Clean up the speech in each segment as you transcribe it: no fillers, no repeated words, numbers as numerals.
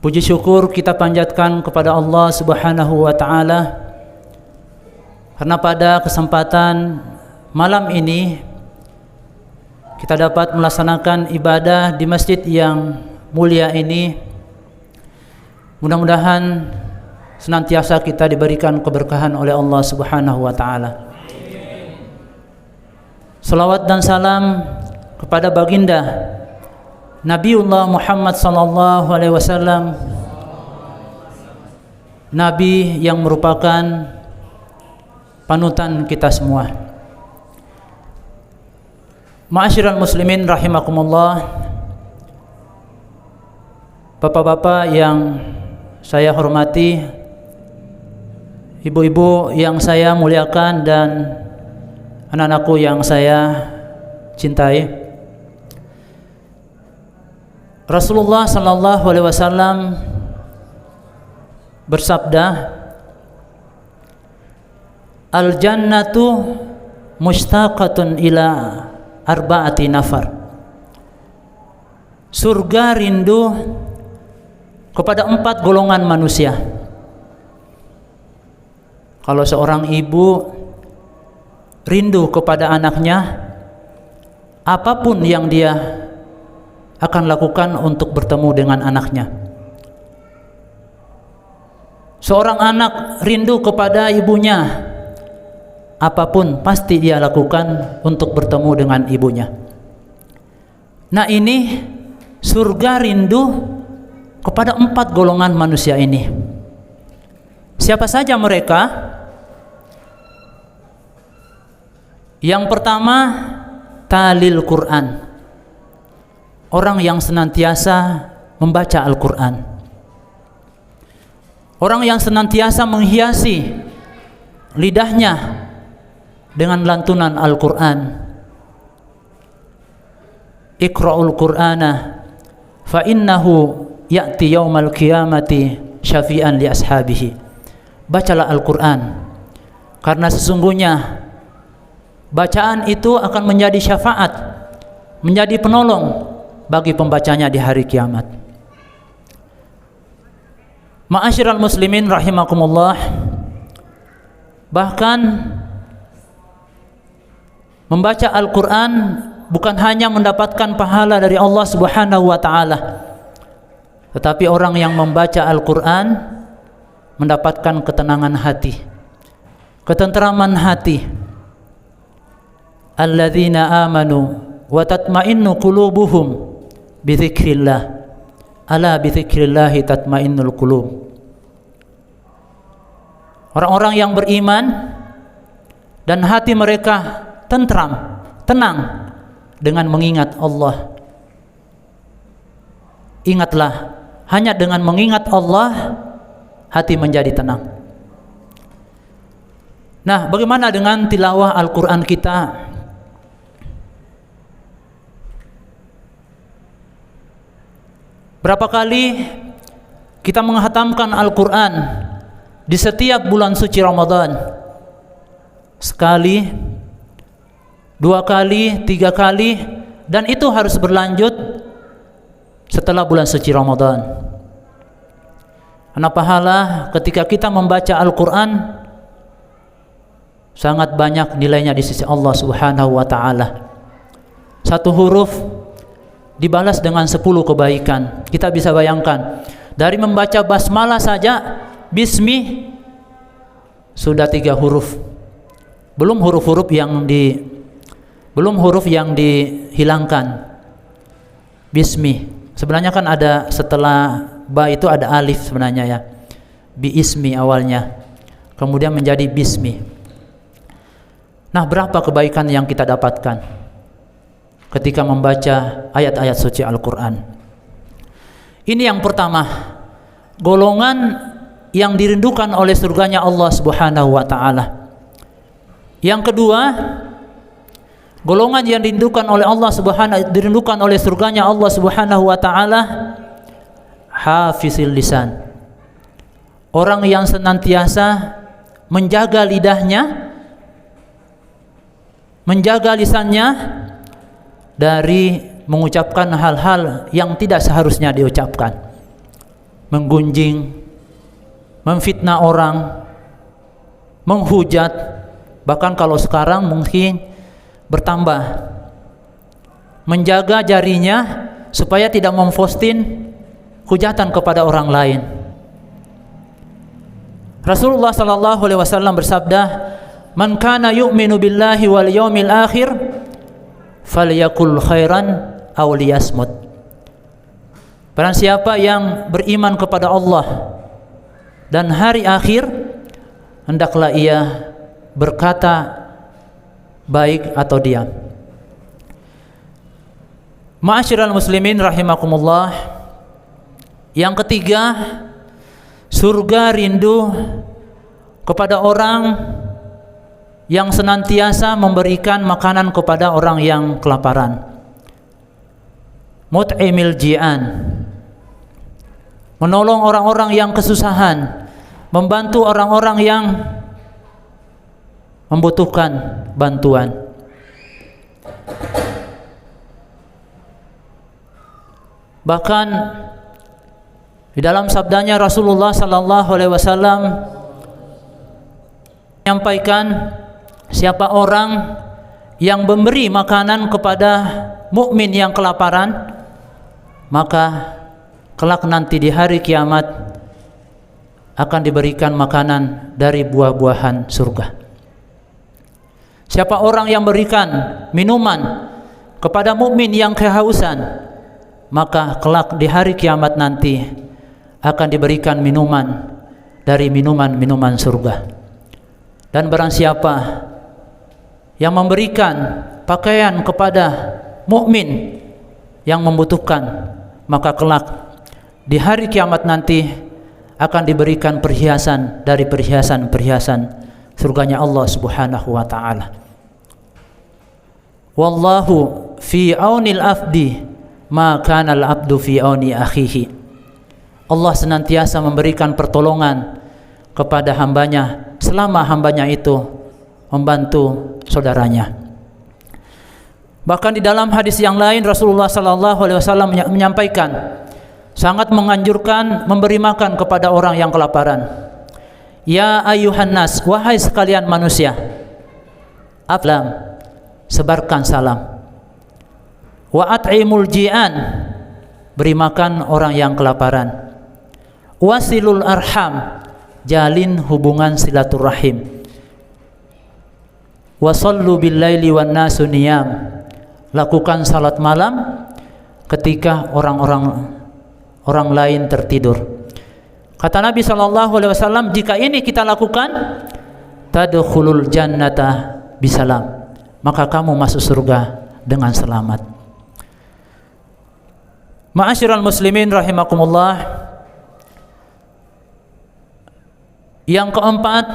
Puji syukur kita panjatkan kepada Allah Subhanahu wa taala karena pada kesempatan malam ini kita dapat melaksanakan ibadah di masjid yang mulia ini. Mudah-mudahan senantiasa kita diberikan keberkahan oleh Allah Subhanahu wa taala. Salawat dan salam kepada baginda Nabiullah Muhammad sallallahu alaihi wasallam, nabi yang merupakan panutan kita semua. Ma'asyiral muslimin rahimakumullah, bapak-bapak yang saya hormati, ibu-ibu yang saya muliakan, dan anak-anakku yang saya cintai. Rasulullah sallallahu alaihi wasallam bersabda, "Al-jannatu mushtaqatun ila arba'ati nafar." Surga rindu kepada 4 golongan manusia. Kalau seorang ibu rindu kepada anaknya, apapun yang dia akan lakukan untuk bertemu dengan anaknya. Seorang anak rindu kepada ibunya, apapun pasti dia lakukan untuk bertemu dengan ibunya. Nah, ini surga rindu kepada 4 golongan manusia ini. Siapa saja mereka? Yang pertama, talil Quran. Orang yang senantiasa membaca Al-Quran, orang yang senantiasa menghiasi lidahnya dengan lantunan Al-Quran. Iqra'ul Qur'ana fa innahu ya'ti yaumal qiyamati syafi'an li ashabihi. Bacalah Al-Quran, karena sesungguhnya bacaan itu akan menjadi syafaat, menjadi penolong bagi pembacanya di hari kiamat. Ma'asyiral muslimin rahimakumullah, bahkan membaca Al-Quran bukan hanya mendapatkan pahala dari Allah Subhanahu wa ta'ala, tetapi orang yang membaca Al-Quran mendapatkan ketenangan hati, ketentraman hati. Alladzina amanu wa tatma'innu qulubuhum bizikrillah, ala bizikrillahi tatmainnul qulub. Orang-orang yang beriman dan hati mereka tentram, tenang dengan mengingat Allah. Ingatlah, hanya dengan mengingat Allah hati menjadi tenang. Nah, bagaimana dengan tilawah Al-Quran kita? Berapa kali kita menghatamkan Al-Quran di setiap bulan suci Ramadan? Sekali, 2 kali, 3 kali, dan itu harus berlanjut setelah bulan suci Ramadan. Karena pahala ketika kita membaca Al-Quran sangat banyak nilainya di sisi Allah Subhanahu wa ta'ala. 1 huruf dibalas dengan 10 kebaikan. Kita bisa bayangkan, dari membaca basmalah saja, bismi, sudah 3 huruf. Belum huruf yang dihilangkan. Bismi. Sebenarnya kan ada, setelah ba itu ada alif sebenarnya ya. Bi ismi awalnya. Kemudian menjadi bismi. Nah, berapa kebaikan yang kita dapatkan ketika membaca ayat-ayat suci Al-Quran. Ini yang pertama, golongan yang dirindukan oleh surganya Allah Subhanahu wa ta'ala. Yang kedua, golongan yang dirindukan oleh surganya Allah Subhanahu wa ta'ala, hafizil lisan. Orang yang senantiasa menjaga lidahnya, menjaga lisannya dari mengucapkan hal-hal yang tidak seharusnya diucapkan. menggunjing, memfitnah orang, menghujat, bahkan kalau sekarang mungkin bertambah, menjaga jarinya supaya tidak memposting hujatan kepada orang lain. Rasulullah sallallahu alaihi wasallam bersabda, "Man kana yu'minu billahi wal yawmil akhir falyakul khairan aw liyasmut." Barang siapa yang beriman kepada Allah dan hari akhir, hendaklah ia berkata baik atau diam. Ma'asyiral muslimin rahimakumullah. Yang ketiga, surga rindu kepada orang yang senantiasa memberikan makanan kepada orang yang kelaparan. Mut'imil ji'an, menolong orang-orang yang kesusahan, membantu orang-orang yang membutuhkan bantuan. Bahkan di dalam sabdanya Rasulullah sallallahu alaihi wasallam menyampaikan, siapa orang yang memberi makanan kepada mukmin yang kelaparan, maka kelak nanti di hari kiamat akan diberikan makanan dari buah-buahan surga. Siapa orang yang berikan minuman kepada mukmin yang kehausan, maka kelak di hari kiamat nanti akan diberikan minuman dari minuman-minuman surga. Dan barang siapa yang memberikan pakaian kepada mukmin yang membutuhkan, maka kelak di hari kiamat nanti akan diberikan perhiasan dari perhiasan-perhiasan surganya Allah Subhanahu wa taala. Wallahu fi aunil abdi ma kana al-abdu fi auni akhihi. Allah senantiasa memberikan pertolongan kepada hambanya selama hambanya itu membantu saudaranya. Bahkan di dalam hadis yang lain Rasulullah sallallahu alaihi wasallam menyampaikan, sangat menganjurkan memberi makan kepada orang yang kelaparan. Ya ayyuhan nas, wahai sekalian manusia, aflam, sebarkan salam. Wa at'imul ji'an, beri makan orang yang kelaparan. Wasilul arham, jalin hubungan silaturahim. Wasallu bil laili wan nasu niyam, lakukan salat malam ketika orang lain tertidur. Kata Nabi sallallahu alaihi wasallam, jika ini kita lakukan, tadkhulul jannata bisalam, maka kamu masuk surga dengan selamat. Ma'asyiral muslimin rahimakumullah. Yang keempat,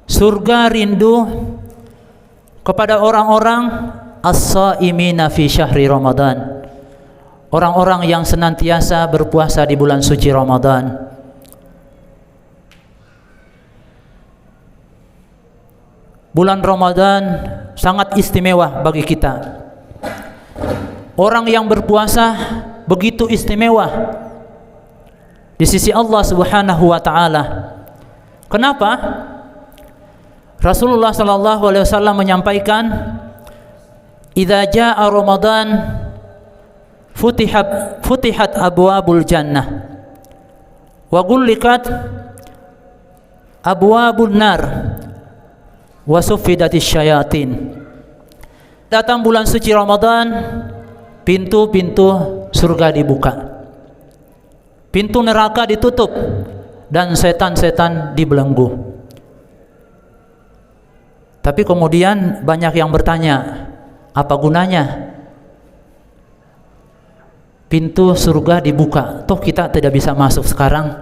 surga rindu kepada orang-orang as-shaimina fi syahri Ramadan, orang-orang yang senantiasa berpuasa di bulan suci Ramadan. Bulan Ramadan sangat istimewa bagi kita. Orang yang berpuasa begitu istimewa di sisi Allah Subhanahu wa taala. Kenapa? Rasulullah sallallahu alaihi wasallam menyampaikan, "Idza jaa Ramadan futihat abwabul jannah wa ghulliqat abwabun nar wa suffidatis syayatin." Datang bulan suci Ramadan, pintu-pintu surga dibuka, pintu neraka ditutup, dan setan-setan dibelenggu. Tapi kemudian banyak yang bertanya, apa gunanya pintu surga dibuka, toh kita tidak bisa masuk sekarang?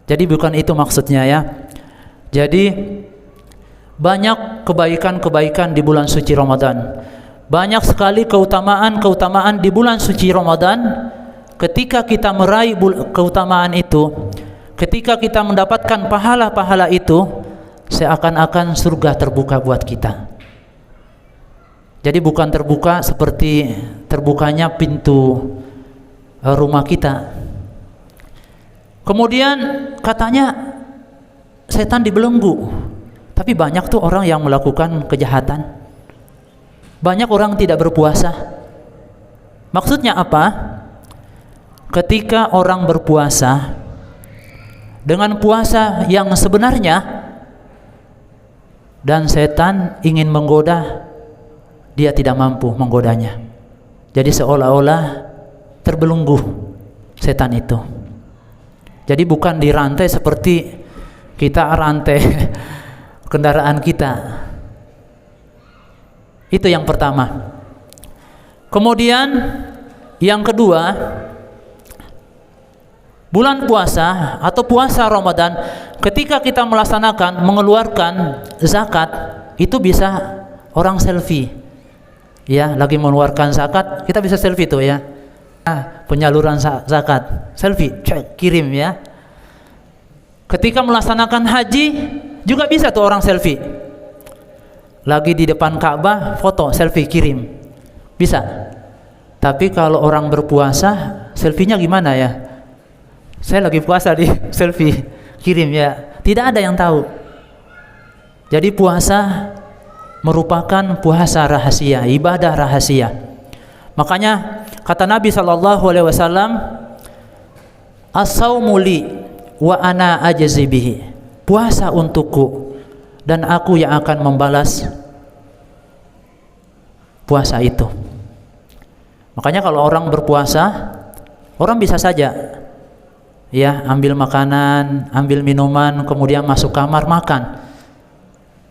Jadi bukan itu maksudnya ya. Jadi banyak kebaikan-kebaikan di bulan suci Ramadan. Banyak sekali keutamaan-keutamaan di bulan suci Ramadan. Ketika kita meraih keutamaan itu, ketika kita mendapatkan pahala-pahala itu, seakan-akan surga terbuka buat kita. Jadi bukan terbuka seperti terbukanya pintu rumah kita. Kemudian katanya setan dibelenggu. Tapi banyak tuh orang yang melakukan kejahatan. Banyak orang tidak berpuasa. Maksudnya apa? Ketika orang berpuasa dengan puasa yang sebenarnya dan setan ingin menggoda, dia tidak mampu menggodanya. Jadi seolah-olah terbelenggu setan itu. Jadi bukan dirantai seperti kita rantai kendaraan kita. Itu yang pertama. Kemudian yang kedua, bulan puasa atau puasa Ramadan, ketika kita melaksanakan mengeluarkan zakat, itu bisa orang selfie. Ya, lagi mengeluarkan zakat, kita bisa selfie tuh ya. Penyaluran zakat, selfie, kirim ya. Ketika melaksanakan haji juga bisa tuh orang selfie. Lagi di depan Ka'bah, foto, selfie, kirim. Bisa. Tapi kalau orang berpuasa, selfie-nya gimana ya? Saya lagi puasa di selfie, kirim ya. Tidak ada yang tahu. Jadi puasa merupakan puasa rahasia, ibadah rahasia. Makanya kata Nabi SAW, as-saumu li wa ana ajzi bihi. Puasa untukku dan aku yang akan membalas puasa itu. Makanya kalau orang berpuasa, orang bisa saja ya ambil makanan, ambil minuman, kemudian masuk kamar makan.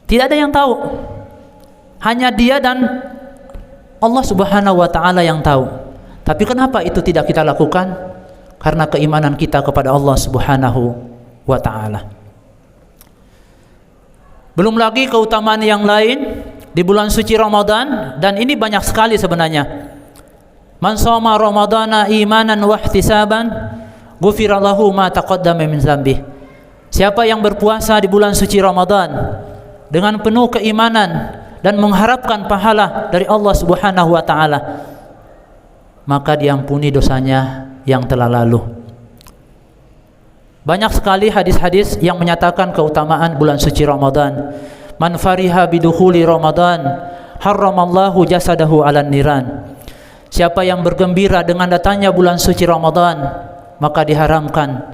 Tidak ada yang tahu. Hanya dia dan Allah Subhanahu wa taala yang tahu. Tapi kenapa itu tidak kita lakukan? Karena keimanan kita kepada Allah Subhanahu wa taala. Belum lagi keutamaan yang lain di bulan suci Ramadan, dan ini banyak sekali sebenarnya. Man shoma ramadana imanan wa ihtisaban ghufira lahu ma taqaddama min dzambih. Siapa yang berpuasa di bulan suci Ramadan dengan penuh keimanan dan mengharapkan pahala dari Allah Subhanahu wa taala, maka diampuni dosanya yang telah lalu. Banyak sekali hadis-hadis yang menyatakan keutamaan bulan suci Ramadan. Man fariha bidukhuli Ramadan harramallahu jasadahu 'alan niran. Siapa yang bergembira dengan datangnya bulan suci Ramadan, maka diharamkan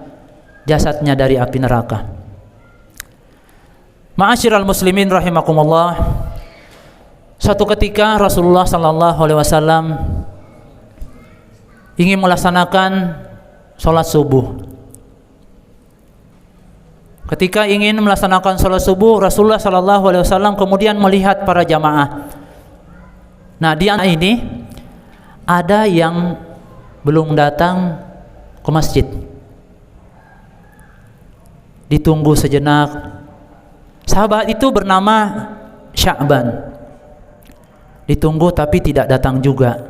jasadnya dari api neraka. Ma'asyiral muslimin rahimakumullah. Suatu ketika Rasulullah sallallahu alaihi wasallam ingin melaksanakan sholat subuh. Ketika ingin melaksanakan sholat subuh, Rasulullah sallallahu alaihi wasallam kemudian melihat para jamaah. Nah, di antara ini ada yang belum datang ke masjid. Ditunggu sejenak. Sahabat itu bernama Sya'ban. Ditunggu tapi tidak datang juga.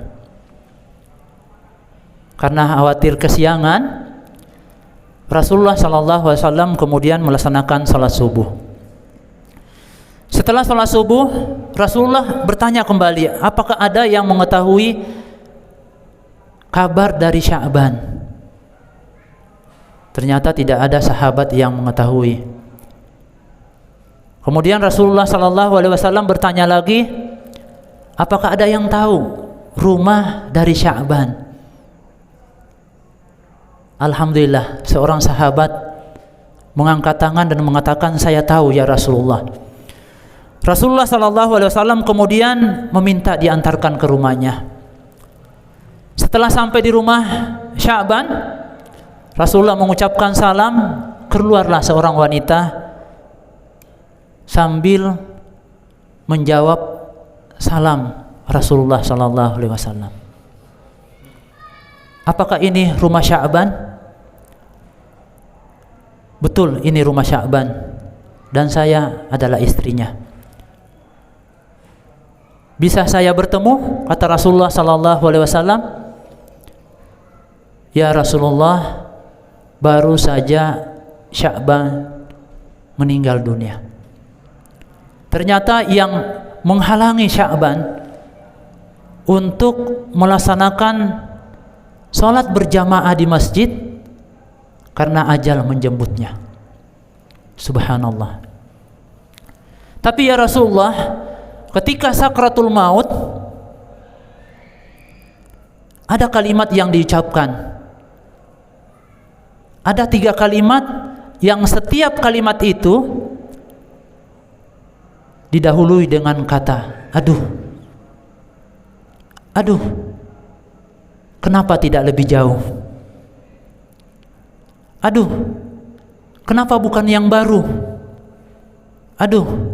Karena khawatir kesiangan, Rasulullah SAW kemudian melaksanakan salat subuh. Setelah salat subuh, Rasulullah bertanya kembali, apakah ada yang mengetahui kabar dari Sya'ban? Ternyata tidak ada sahabat yang mengetahui. Kemudian Rasulullah SAW bertanya lagi, apakah ada yang tahu rumah dari Sya'ban? Alhamdulillah, seorang sahabat mengangkat tangan dan mengatakan, saya tahu ya Rasulullah. Rasulullah SAW kemudian meminta diantarkan ke rumahnya. Setelah sampai di rumah Sya'ban, Rasulullah mengucapkan salam, keluarlah seorang wanita sambil menjawab salam Rasulullah SAW. Apakah ini rumah Sya'ban? Betul, ini rumah Sya'ban dan saya adalah istrinya. Bisa saya bertemu? Kata Rasulullah SAW. Ya Rasulullah, baru saja Sya'ban meninggal dunia. Ternyata yang menghalangi Sya'ban untuk melaksanakan salat berjamaah di masjid karena ajal menjemputnya. Subhanallah. Tapi ya Rasulullah, ketika sakratul maut ada kalimat yang diucapkan. Ada 3 kalimat yang setiap kalimat itu didahului dengan kata aduh. Aduh. Kenapa tidak lebih jauh? Aduh. Kenapa bukan yang baru? Aduh.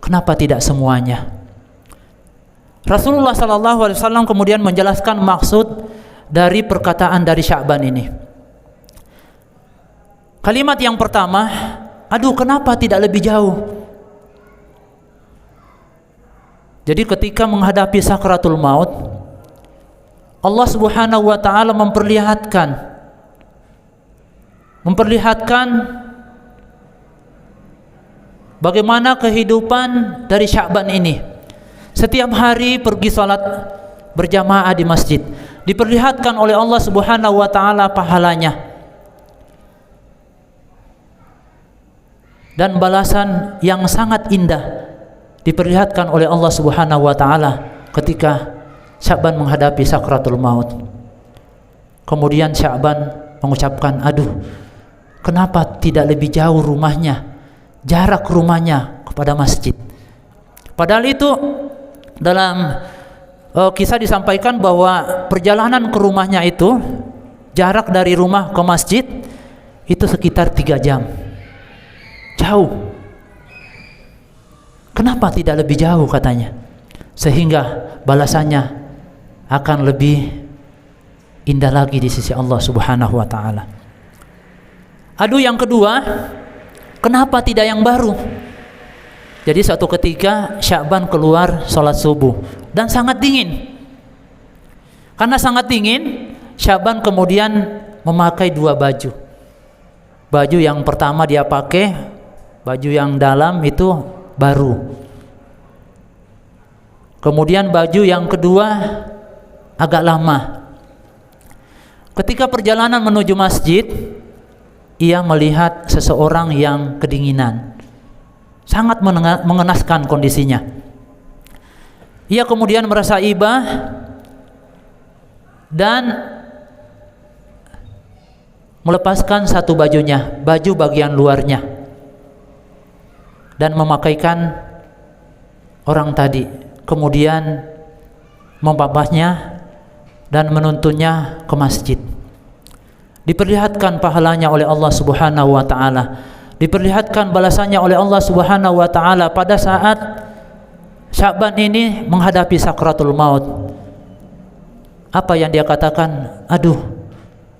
Kenapa tidak semuanya? Rasulullah SAW kemudian menjelaskan maksud dari perkataan dari Sya'ban ini. Kalimat yang pertama, aduh kenapa tidak lebih jauh? Jadi ketika menghadapi sakratul maut, Allah Subhanahu wa taala memperlihatkan bagaimana kehidupan dari Sya'ban ini. Setiap hari pergi salat berjamaah di masjid, diperlihatkan oleh Allah Subhanahu wa taala pahalanya dan balasan yang sangat indah diperlihatkan oleh Allah Subhanahu wa taala ketika Sya'ban menghadapi sakratul maut. Kemudian Sya'ban mengucapkan, aduh kenapa tidak lebih jauh rumahnya, jarak rumahnya kepada masjid. Padahal itu dalam kisah disampaikan bahwa perjalanan ke rumahnya itu, jarak dari rumah ke masjid itu sekitar 3 jam. Jauh. Kenapa tidak lebih jauh katanya? Sehingga balasannya akan lebih indah lagi di sisi Allah Subhanahu wa taala. Aduh yang kedua, kenapa tidak yang baru? Jadi suatu ketika Sya'ban keluar sholat subuh dan sangat dingin. Karena sangat dingin, Sya'ban kemudian memakai 2 baju. Baju yang pertama dia pakai, baju yang dalam itu baru. Kemudian baju yang kedua agak lama. Ketika perjalanan menuju masjid, ia melihat seseorang yang kedinginan. Sangat mengenaskan kondisinya. Ia kemudian merasa iba dan melepaskan satu bajunya, baju bagian luarnya, dan memakaikan orang tadi. Kemudian membapasnya dan menuntunnya ke masjid. Diperlihatkan pahalanya oleh Allah Subhanahu wa taala. Diperlihatkan balasannya oleh Allah Subhanahu wa taala pada saat Sya'ban ini menghadapi sakratul maut. Apa yang dia katakan? Aduh,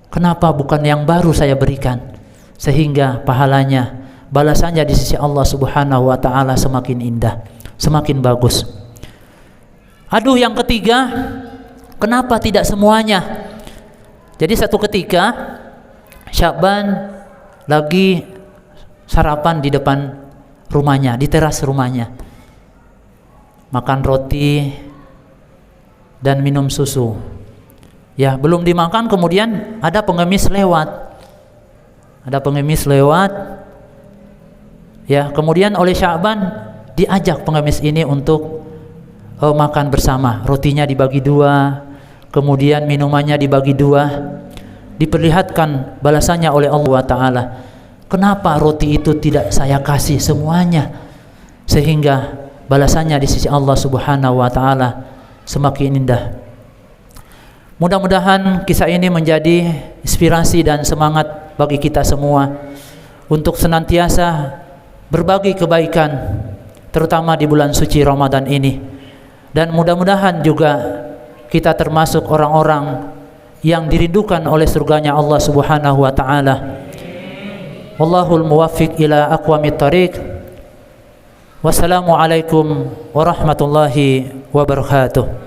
kenapa bukan yang baru saya berikan? Sehingga pahalanya, balasannya di sisi Allah Subhanahu wa taala semakin indah, semakin bagus. Aduh yang ketiga, kenapa tidak semuanya? Jadi satu ketika Sya'ban lagi sarapan di depan rumahnya, di teras rumahnya, makan roti dan minum susu. Ya, belum dimakan kemudian ada pengemis lewat. Ya, kemudian oleh Sya'ban diajak pengemis ini untuk makan bersama. Rotinya dibagi 2, kemudian minumannya dibagi 2. Diperlihatkan balasannya oleh Allah Ta'ala. Kenapa roti itu tidak saya kasih semuanya? Sehingga balasannya di sisi Allah Subhanahu wa taala semakin indah. Mudah-mudahan kisah ini menjadi inspirasi dan semangat bagi kita semua untuk senantiasa berbagi kebaikan, terutama di bulan suci Ramadan ini. Dan mudah-mudahan juga kita termasuk orang-orang yang dirindukan oleh surganya Allah Subhanahu wa taala. Wallahul muwaffiq ila aqwamit thariq. Wassalamualaikum warahmatullahi wabarakatuh.